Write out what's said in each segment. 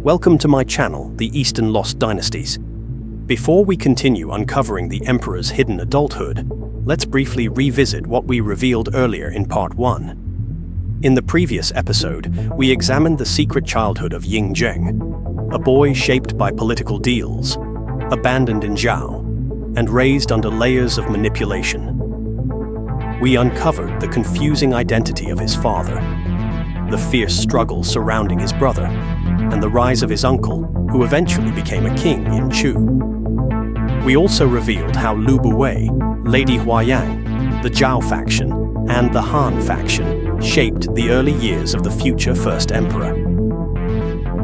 Welcome to my channel, The Eastern Lost Dynasties. Before we continue uncovering the Emperor's hidden adulthood, let's briefly revisit what we revealed earlier in Part 1. In the previous episode, we examined the secret childhood of Ying Zheng, a boy shaped by political deals, abandoned in Zhao, and raised under layers of manipulation. We uncovered the confusing identity of his father, the fierce struggle surrounding his brother, and the rise of his uncle, who eventually became a king in Chu. We also revealed how Lü Buwei, Lady Huayang, the Zhao faction, and the Han faction shaped the early years of the future First Emperor.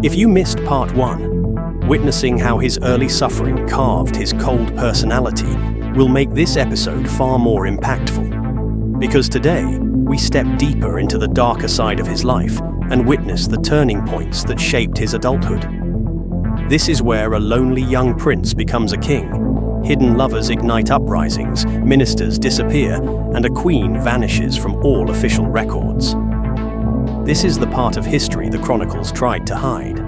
If you missed Part 1, witnessing how his early suffering carved his cold personality will make this episode far more impactful. Because today, we step deeper into the darker side of his life and witness the turning points that shaped his adulthood. This is where a lonely young prince becomes a king, hidden lovers ignite uprisings, ministers disappear, and a queen vanishes from all official records. This is the part of history the chronicles tried to hide.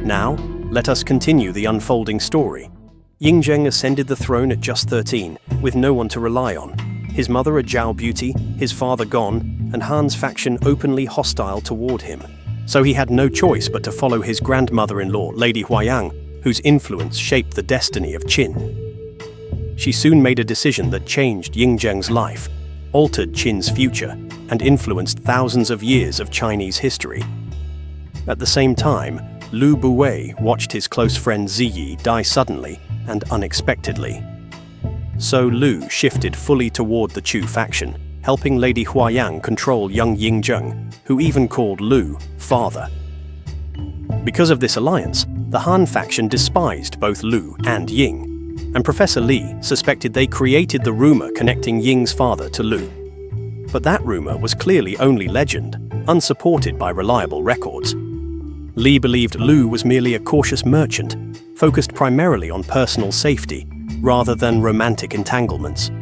Now, let us continue the unfolding story. Ying Zheng ascended the throne at just 13, with no one to rely on. His mother a Zhao beauty, his father gone, and Han's faction openly hostile toward him. So he had no choice but to follow his grandmother-in-law, Lady Huayang, whose influence shaped the destiny of Qin. She soon made a decision that changed Ying Zheng's life, altered Qin's future, and influenced thousands of years of Chinese history. At the same time, Lü Buwei watched his close friend Ziyi die suddenly and unexpectedly. So Lü shifted fully toward the Chu faction, helping Lady Huayang control young Ying Zheng, who even called Lü father. Because of this alliance, the Han faction despised both Lü and Ying, and Professor Li suspected they created the rumor connecting Ying's father to Lü. But that rumor was clearly only legend, unsupported by reliable records. Li believed Lü was merely a cautious merchant, focused primarily on personal safety, rather than romantic entanglements.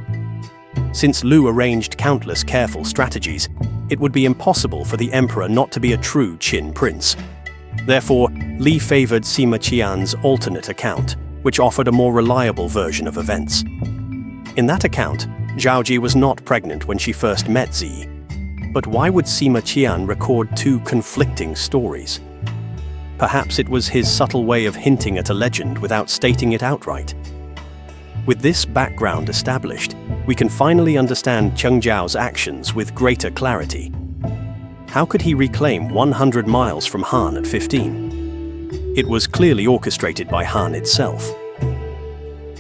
Since Lü arranged countless careful strategies, it would be impossible for the emperor not to be a true Qin prince. Therefore, Li favored Sima Qian's alternate account, which offered a more reliable version of events. In that account, Zhaoji was not pregnant when she first met Ziyi. But why would Sima Qian record two conflicting stories? Perhaps it was his subtle way of hinting at a legend without stating it outright. With this background established, we can finally understand Cheng Zhao's actions with greater clarity. How could he reclaim 100 miles from Han at 15? It was clearly orchestrated by Han itself.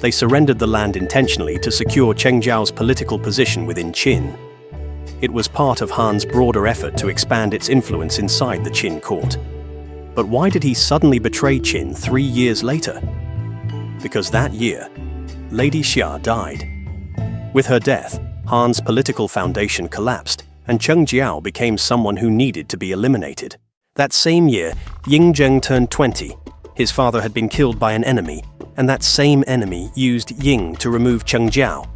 They surrendered the land intentionally to secure Cheng Zhao's political position within Qin. It was part of Han's broader effort to expand its influence inside the Qin court. But why did he suddenly betray Qin 3 years later? Because that year, Lady Xia died. With her death, Han's political foundation collapsed, and Cheng Zhao became someone who needed to be eliminated. That same year, Ying Zheng turned 20. His father had been killed by an enemy, and that same enemy used Ying to remove Cheng Zhao.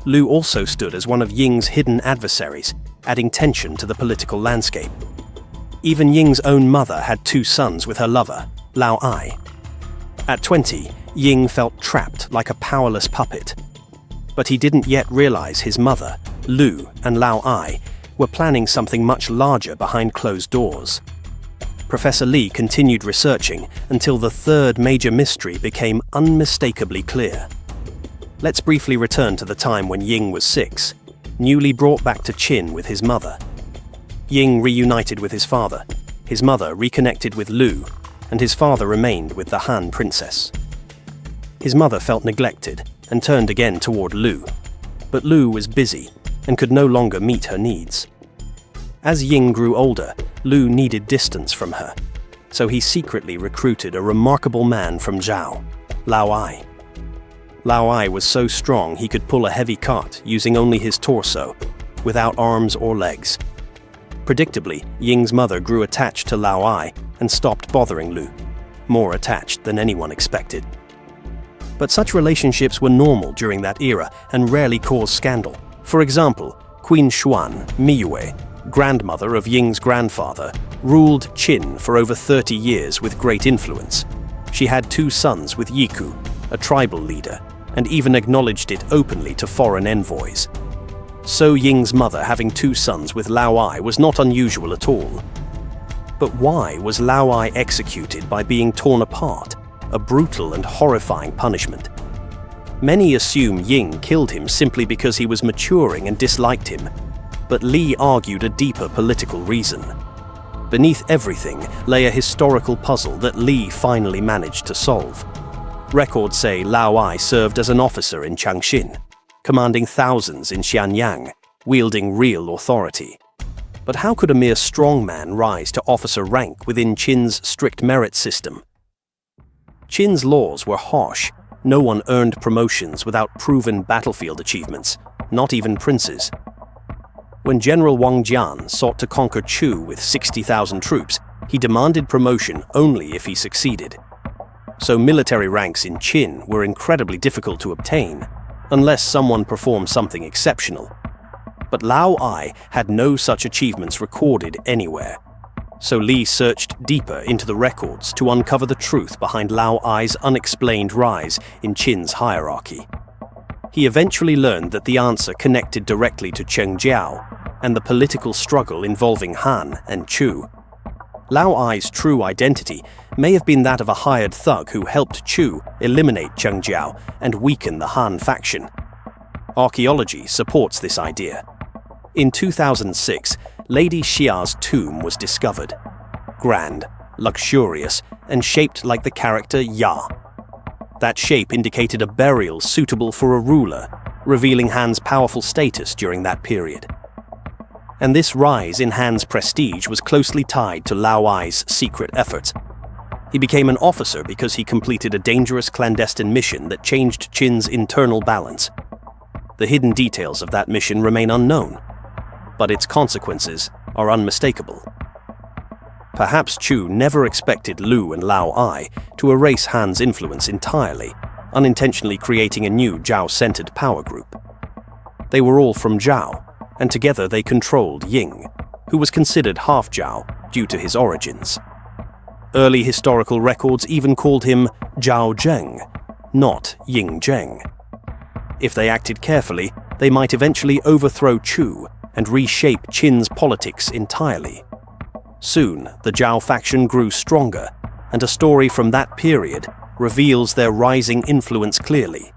Lü also stood as one of Ying's hidden adversaries, adding tension to the political landscape. Even Ying's own mother had 2 sons with her lover, Lao Ai. At 20, Ying felt trapped like a powerless puppet. But he didn't yet realize his mother, Lü, and Lao Ai were planning something much larger behind closed doors. Professor Li continued researching until the third major mystery became unmistakably clear. Let's briefly return to the time when Ying was 6, newly brought back to Qin with his mother. Ying reunited with his father, his mother reconnected with Lü, and his father remained with the Han princess. His mother felt neglected and turned again toward Lü, but Lü was busy and could no longer meet her needs. As Ying grew older, Lü needed distance from her, so he secretly recruited a remarkable man from Zhao, Lao Ai. Lao Ai was so strong he could pull a heavy cart using only his torso, without arms or legs. Predictably, Ying's mother grew attached to Lao Ai and stopped bothering Lü, more attached than anyone expected. But such relationships were normal during that era and rarely caused scandal. For example, Queen Xuan, Lü Buwei, grandmother of Ying's grandfather, ruled Qin for over 30 years with great influence. She had 2 sons with Yiku, a tribal leader, and even acknowledged it openly to foreign envoys. So Ying's mother having 2 sons with Lao Ai was not unusual at all. But why was Lao Ai executed by being torn apart, a brutal and horrifying punishment? Many assume Ying killed him simply because he was maturing and disliked him, but Li argued a deeper political reason. Beneath everything lay a historical puzzle that Li finally managed to solve. Records say Lao Ai served as an officer in Changxin, commanding thousands in Xianyang, wielding real authority. But how could a mere strongman rise to officer rank within Qin's strict merit system? Qin's laws were harsh. No one earned promotions without proven battlefield achievements, not even princes. When General Wang Jian sought to conquer Chu with 60,000 troops, he demanded promotion only if he succeeded. So military ranks in Qin were incredibly difficult to obtain, unless someone performed something exceptional. But Lao Ai had no such achievements recorded anywhere. So Li searched deeper into the records to uncover the truth behind Lao Ai's unexplained rise in Qin's hierarchy. He eventually learned that the answer connected directly to Cheng Jiao and the political struggle involving Han and Chu. Lao Ai's true identity may have been that of a hired thug who helped Chu eliminate Cheng Jiao and weaken the Han faction. Archaeology supports this idea. In 2006, Lady Xia's tomb was discovered. Grand, luxurious, and shaped like the character Ya. That shape indicated a burial suitable for a ruler, revealing Han's powerful status during that period. And this rise in Han's prestige was closely tied to Lao Ai's secret efforts. He became an officer because he completed a dangerous clandestine mission that changed Qin's internal balance. The hidden details of that mission remain unknown, but its consequences are unmistakable. Perhaps Chu never expected Lu and Lao Ai to erase Han's influence entirely, unintentionally creating a new Zhao-centered power group. They were all from Zhao, and together they controlled Ying, who was considered half Zhao due to his origins. Early historical records even called him Zhao Zheng, not Ying Zheng. If they acted carefully, they might eventually overthrow Chu and reshape Qin's politics entirely. Soon, the Zhao faction grew stronger, and a story from that period reveals their rising influence clearly.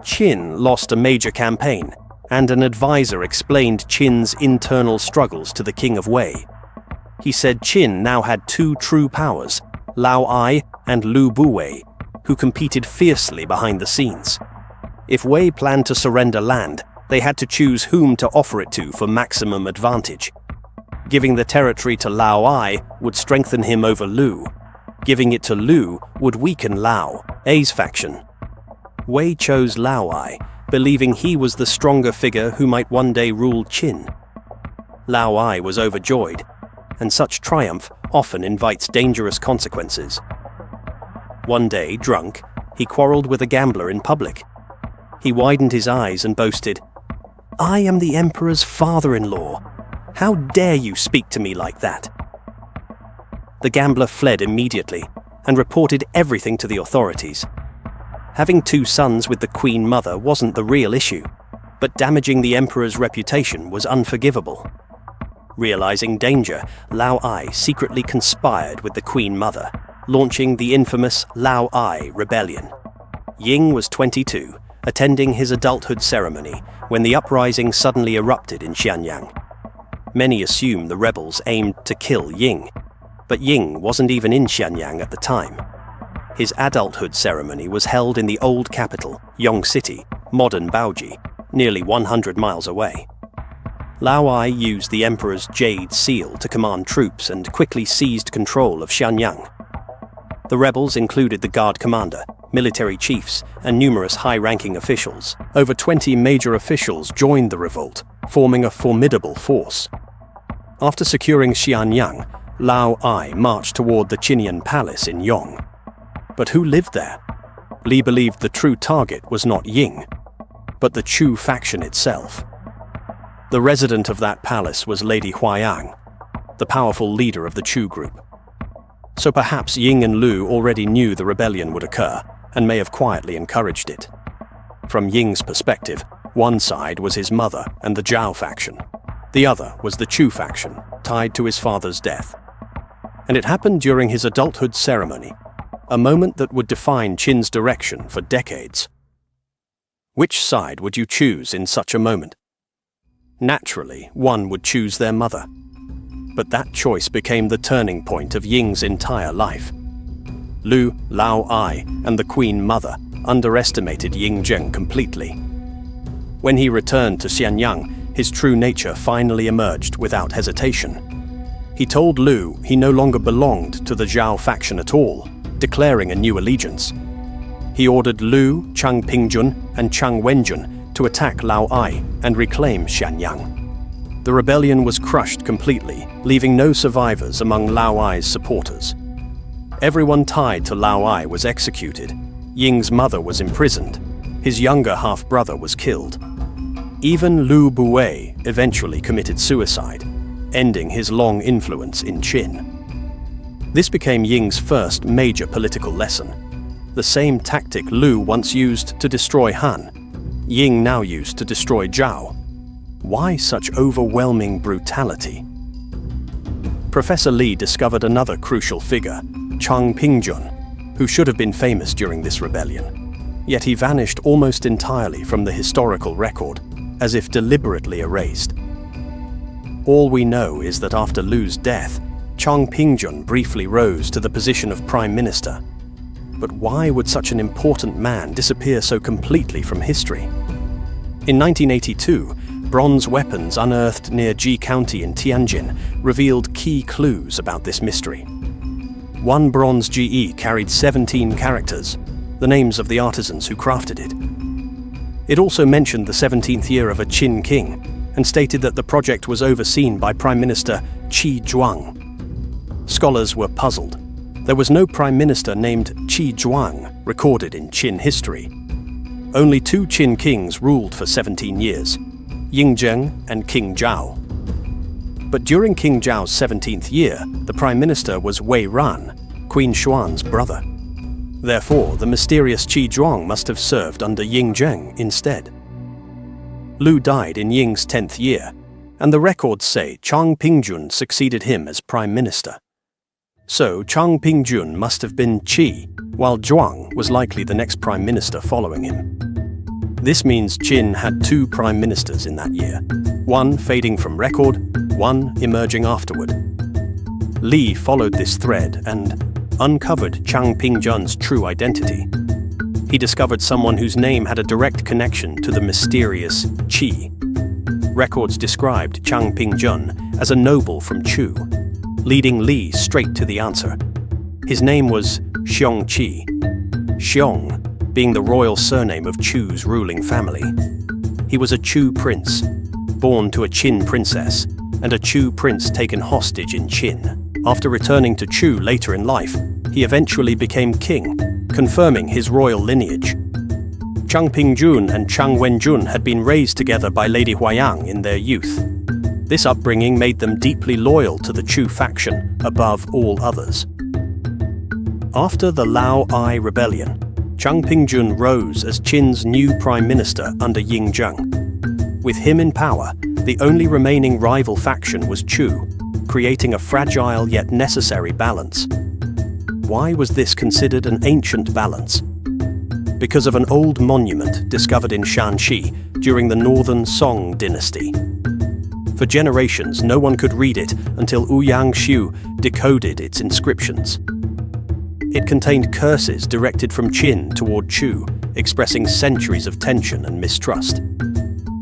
Qin lost a major campaign, and an advisor explained Qin's internal struggles to the King of Wei. He said Qin now had 2 true powers, Lao Ai and Lü Buwei, who competed fiercely behind the scenes. If Wei planned to surrender land, they had to choose whom to offer it to for maximum advantage. Giving the territory to Lao Ai would strengthen him over Lu. Giving it to Lu would weaken Lao Ai's faction. Wei chose Lao Ai, believing he was the stronger figure who might one day rule Qin. Lao Ai was overjoyed, and such triumph often invites dangerous consequences. One day, drunk, he quarreled with a gambler in public. He widened his eyes and boasted, "I am the emperor's father-in-law. How dare you speak to me like that?" The gambler fled immediately and reported everything to the authorities. Having 2 sons with the Queen Mother wasn't the real issue, but damaging the emperor's reputation was unforgivable. Realizing danger, Lao Ai secretly conspired with the Queen Mother, launching the infamous Lao Ai Rebellion. Ying was 22, attending his adulthood ceremony, when the uprising suddenly erupted in Xianyang. Many assume the rebels aimed to kill Ying, but Ying wasn't even in Xianyang at the time. His adulthood ceremony was held in the old capital, Yong City, modern Baoji, nearly 100 miles away. Lao Ai used the emperor's jade seal to command troops and quickly seized control of Xianyang. The rebels included the guard commander, military chiefs, and numerous high-ranking officials. Over 20 major officials joined the revolt, forming a formidable force. After securing Xianyang, Lao Ai marched toward the Qinian palace in Yong. But who lived there? Li believed the true target was not Ying, but the Chu faction itself. The resident of that palace was Lady Huayang. the powerful leader of the Chu group. So perhaps Ying and Lü already knew the rebellion would occur and may have quietly encouraged it. From Ying's perspective, one side was his mother and the Zhao faction. The other was the Chu faction, tied to his father's death. And it happened during his adulthood ceremony, a moment that would define Qin's direction for decades. Which side would you choose in such a moment? Naturally, one would choose their mother. But that choice became the turning point of Ying's entire life. Lü, Lao Ai, and the Queen Mother underestimated Ying Zheng completely. When he returned to Xianyang, his true nature finally emerged without hesitation. He told Lü he no longer belonged to the Zhao faction at all, declaring a new allegiance. He ordered Lü, Chang Pingjun, and Chang Wenjun to attack Lao Ai and reclaim Xianyang. The rebellion was crushed completely, leaving no survivors among Lao Ai's supporters. Everyone tied to Lao Ai was executed. Ying's mother was imprisoned. His younger half-brother was killed. Even Lü Buwei eventually committed suicide, ending his long influence in Qin. This became Ying's first major political lesson. The same tactic Lü once used to destroy Han, Ying now used to destroy Zhao. Why such overwhelming brutality? Professor Li discovered another crucial figure, Chang Pingjun, who should have been famous during this rebellion. Yet he vanished almost entirely from the historical record, as if deliberately erased. All we know is that after Lü's death, Chang Pingjun briefly rose to the position of Prime Minister. But why would such an important man disappear so completely from history? In 1982, bronze weapons unearthed near Ji County in Tianjin revealed key clues about this mystery. One bronze GE carried 17 characters, the names of the artisans who crafted it. It also mentioned the 17th year of a Qin king and stated that the project was overseen by Prime Minister Qi Zhuang. Scholars were puzzled. There was no prime minister named Qi Zhuang recorded in Qin history. Only two Qin kings ruled for 17 years, Ying Zheng and King Zhao. But during King Zhao's 17th year, the prime minister was Wei Ran, Queen Xuan's brother. Therefore, the mysterious Qi Zhuang must have served under Ying Zheng instead. Lü died in Ying's 10th year, and the records say Chang Pingjun succeeded him as prime minister. So Chang Pingjun must have been Qi, while Zhuang was likely the next prime minister following him. This means Qin had two prime ministers in that year, one fading from record, one emerging afterward. Li followed this thread and uncovered Chang Pingjun's true identity. He discovered someone whose name had a direct connection to the mysterious Qi. Records described Chang Pingjun as a noble from Chu, leading Li straight to the answer. His name was Xiong Qi, Xiong being the royal surname of Chu's ruling family. He was a Chu prince, born to a Qin princess, and a Chu prince taken hostage in Qin. After returning to Chu later in life, he eventually became king, confirming his royal lineage. Chang Pingjun and Chang Wenjun had been raised together by Lady Huayang in their youth. This upbringing made them deeply loyal to the Chu faction above all others. After the Lao Ai rebellion, Chang Pingjun rose as Qin's new prime minister under Ying Zheng. With him in power, the only remaining rival faction was Chu, creating a fragile yet necessary balance. Why was this considered an ancient balance? Because of an old monument discovered in Shanxi during the Northern Song dynasty. For generations, no one could read it until Huayang decoded its inscriptions. It contained curses directed from Qin toward Chu, expressing centuries of tension and mistrust.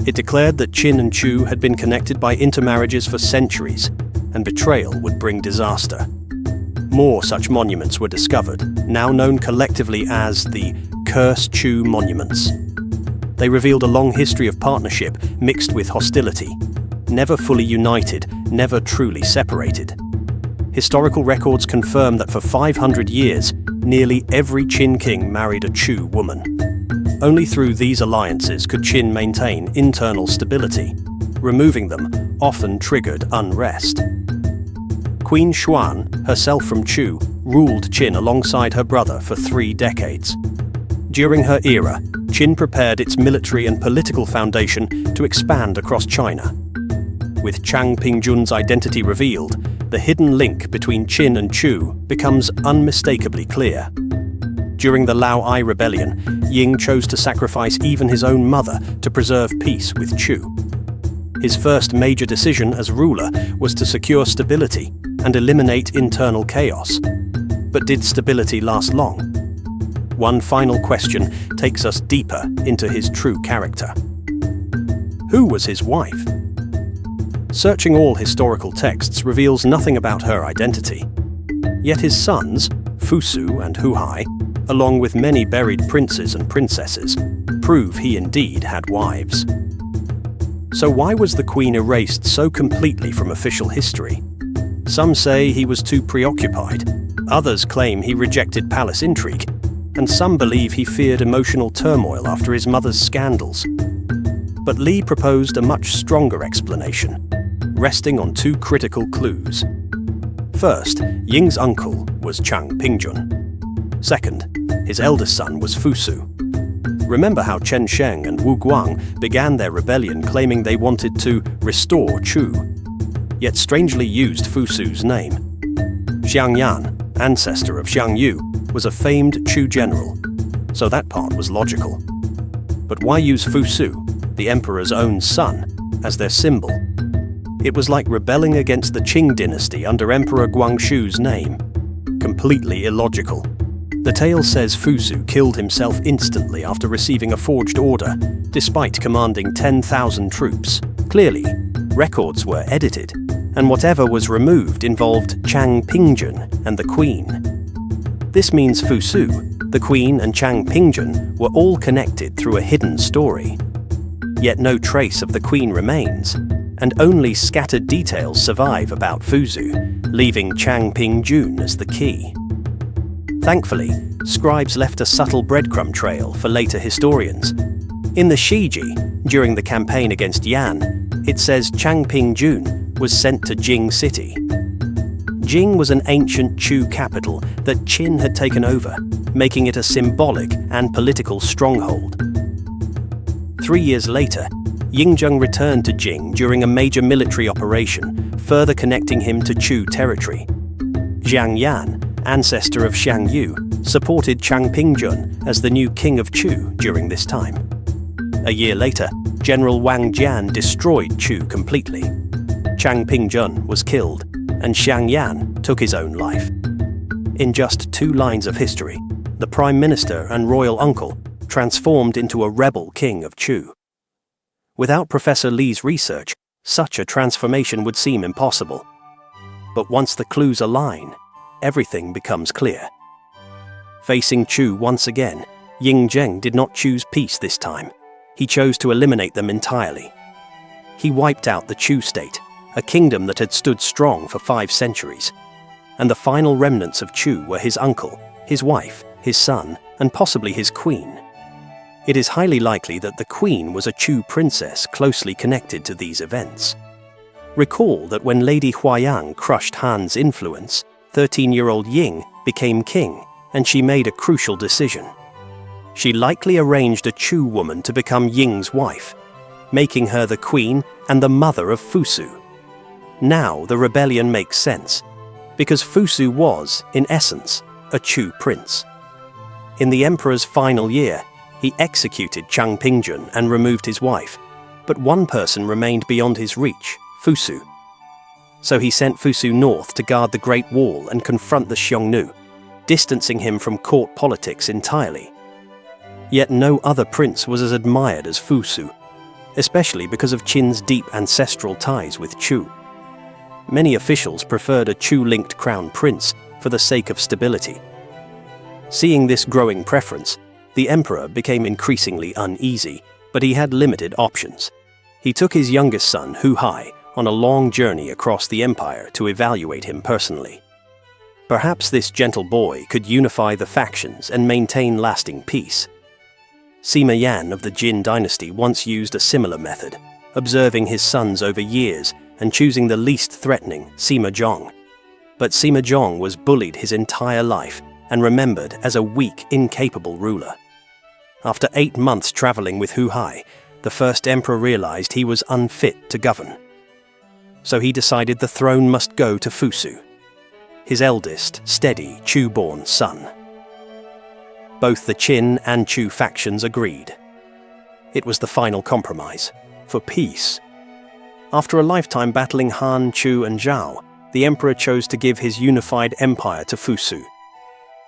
It declared that Qin and Chu had been connected by intermarriages for centuries, and betrayal would bring disaster. More such monuments were discovered, now known collectively as the Cursed Chu Monuments. They revealed a long history of partnership mixed with hostility, never fully united, never truly separated. Historical records confirm that for 500 years, nearly every Qin king married a Chu woman. Only through these alliances could Qin maintain internal stability. Removing them often triggered unrest. Queen Xuan, herself from Chu, ruled Qin alongside her brother for 3 decades. During her era, Qin prepared its military and political foundation to expand across China. With Chang Pingjun's identity revealed, the hidden link between Qin and Chu becomes unmistakably clear. During the Lao Ai rebellion, Ying chose to sacrifice even his own mother to preserve peace with Chu. His first major decision as ruler was to secure stability and eliminate internal chaos. But did stability last long? One final question takes us deeper into his true character. Who was his wife? Searching all historical texts reveals nothing about her identity. Yet his sons, Fusu and Huhai, along with many buried princes and princesses, prove he indeed had wives. So why was the queen erased so completely from official history? Some say he was too preoccupied, others claim he rejected palace intrigue, and some believe he feared emotional turmoil after his mother's scandals. But Li proposed a much stronger explanation, resting on 2 critical clues. First, Ying's uncle was Chang Pingjun. Second, his eldest son was Fusu. Remember how Chen Sheng and Wu Guang began their rebellion claiming they wanted to restore Chu, yet strangely used Fusu's name. Xiang Yan, ancestor of Xiang Yu, was a famed Chu general, so that part was logical. But why use Fusu, the emperor's own son, as their symbol? It was like rebelling against the Qing dynasty under Emperor Guangxu's name. Completely illogical. The tale says Fusu killed himself instantly after receiving a forged order, despite commanding 10,000 troops. Clearly, records were edited, and whatever was removed involved Chang Pingjun and the queen. This means Fusu, the queen and Chang Pingjun were all connected through a hidden story. Yet no trace of the queen remains, and only scattered details survive about Fusu, leaving Chang Pingjun as the key. Thankfully, scribes left a subtle breadcrumb trail for later historians. In the Shiji, during the campaign against Yan, it says Chang Pingjun was sent to Jing City. Jing was an ancient Chu capital that Qin had taken over, making it a symbolic and political stronghold. 3 years later, Ying Zheng returned to Jing during a major military operation, further connecting him to Chu territory. Zhang Yan, ancestor of Xiang Yu, supported Chang Pingjun as the new king of Chu during this time. A year later, General Wang Jian destroyed Chu completely. Chang Pingjun was killed, and Xiang Yan took his own life. In just 2 lines of history, the prime minister and royal uncle transformed into a rebel king of Chu. Without Professor Li's research, such a transformation would seem impossible. But once the clues align, everything becomes clear. Facing Chu once again, Ying Zheng did not choose peace this time. He chose to eliminate them entirely. He wiped out the Chu state, a kingdom that had stood strong for 5 centuries. And the final remnants of Chu were his uncle, his wife, his son, and possibly his queen. It is highly likely that the queen was a Chu princess closely connected to these events. Recall that when Lady Huayang crushed Han's influence, 13-year-old Ying became king, and she made a crucial decision. She likely arranged a Chu woman to become Ying's wife, making her the queen and the mother of Fusu. Now the rebellion makes sense, because Fusu was, in essence, a Chu prince. In the emperor's final year, he executed Chang Pingjun and removed his wife, but one person remained beyond his reach, Fusu. So he sent Fusu north to guard the Great Wall and confront the Xiongnu, distancing him from court politics entirely. Yet no other prince was as admired as Fusu, especially because of Qin's deep ancestral ties with Chu. Many officials preferred a Chu-linked crown prince for the sake of stability. Seeing this growing preference, the emperor became increasingly uneasy, but he had limited options. He took his youngest son, Huhai, on a long journey across the empire to evaluate him personally. Perhaps this gentle boy could unify the factions and maintain lasting peace. Sima Yan of the Jin dynasty once used a similar method, observing his sons over years and choosing the least threatening, Sima Zhong. But Sima Zhong was bullied his entire life and remembered as a weak, incapable ruler. After 8 months traveling with Huai, the first emperor realized he was unfit to govern. So he decided the throne must go to Fusu, his eldest, steady, Chu-born son. Both the Qin and Chu factions agreed. It was the final compromise, for peace. After a lifetime battling Han, Chu and Zhao, the emperor chose to give his unified empire to Fusu.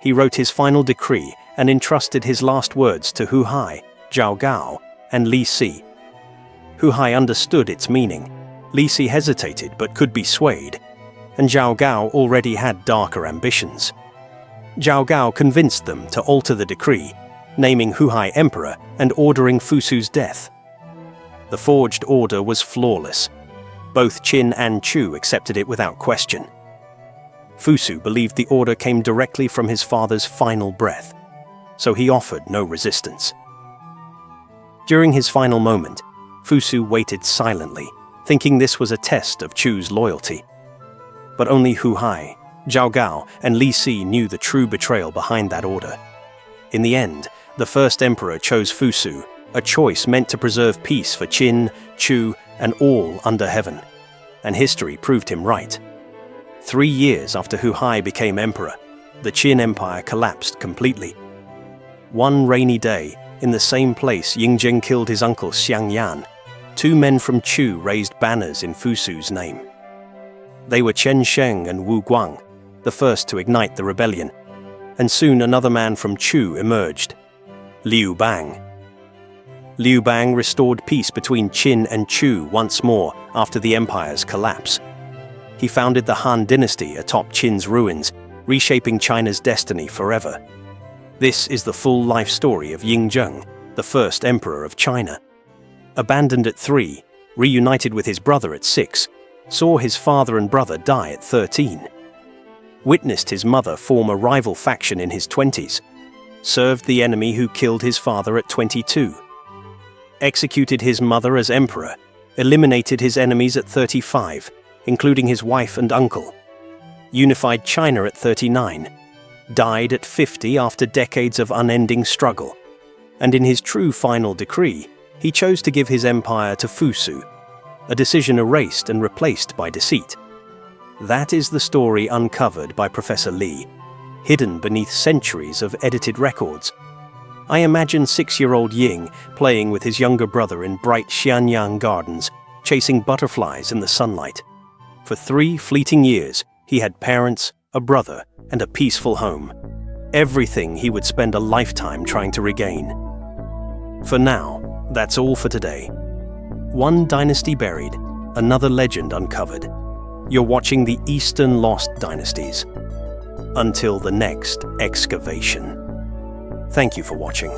He wrote his final decree and entrusted his last words to Huai, Zhao Gao, and Li Si. Huai understood its meaning. Li Si hesitated but could be swayed, and Zhao Gao already had darker ambitions. Zhao Gao convinced them to alter the decree, naming Huai emperor and ordering Fusu's death. The forged order was flawless. Both Qin and Chu accepted it without question. Fusu believed the order came directly from his father's final breath, so he offered no resistance. During his final moment, Fusu waited silently, thinking this was a test of Chu's loyalty. But only Huai, Zhao Gao, and Li Si knew the true betrayal behind that order. In the end, the first emperor chose Fusu, a choice meant to preserve peace for Qin, Chu, and all under heaven. And history proved him right. 3 years after Huai became emperor, the Qin Empire collapsed completely. One rainy day, in the same place Ying Zheng killed his uncle Xiang Yan, 2 men from Chu raised banners in Fusu's name. They were Chen Sheng and Wu Guang, the first to ignite the rebellion, and soon another man from Chu emerged, Liu Bang. Liu Bang restored peace between Qin and Chu once more after the empire's collapse. He founded the Han dynasty atop Qin's ruins, reshaping China's destiny forever. This is the full life story of Ying Zheng, the first emperor of China. Abandoned at 3, reunited with his brother at 6, saw his father and brother die at 13. Witnessed his mother form a rival faction in his 20s. Served the enemy who killed his father at 22. Executed his mother as emperor, eliminated his enemies at 35, including his wife and uncle. Unified China at 39. Died at 50 after decades of unending struggle. And in his true final decree, he chose to give his empire to Fusu, a decision erased and replaced by deceit. That is the story uncovered by Professor Li, hidden beneath centuries of edited records. I imagine 6-year-old Ying playing with his younger brother in bright Xianyang gardens, chasing butterflies in the sunlight. For 3 fleeting years, he had parents, a brother, and a peaceful home. Everything he would spend a lifetime trying to regain. For now, that's all for today. One dynasty buried, another legend uncovered. You're watching the Eastern Lost Dynasties. Until the next excavation. Thank you for watching.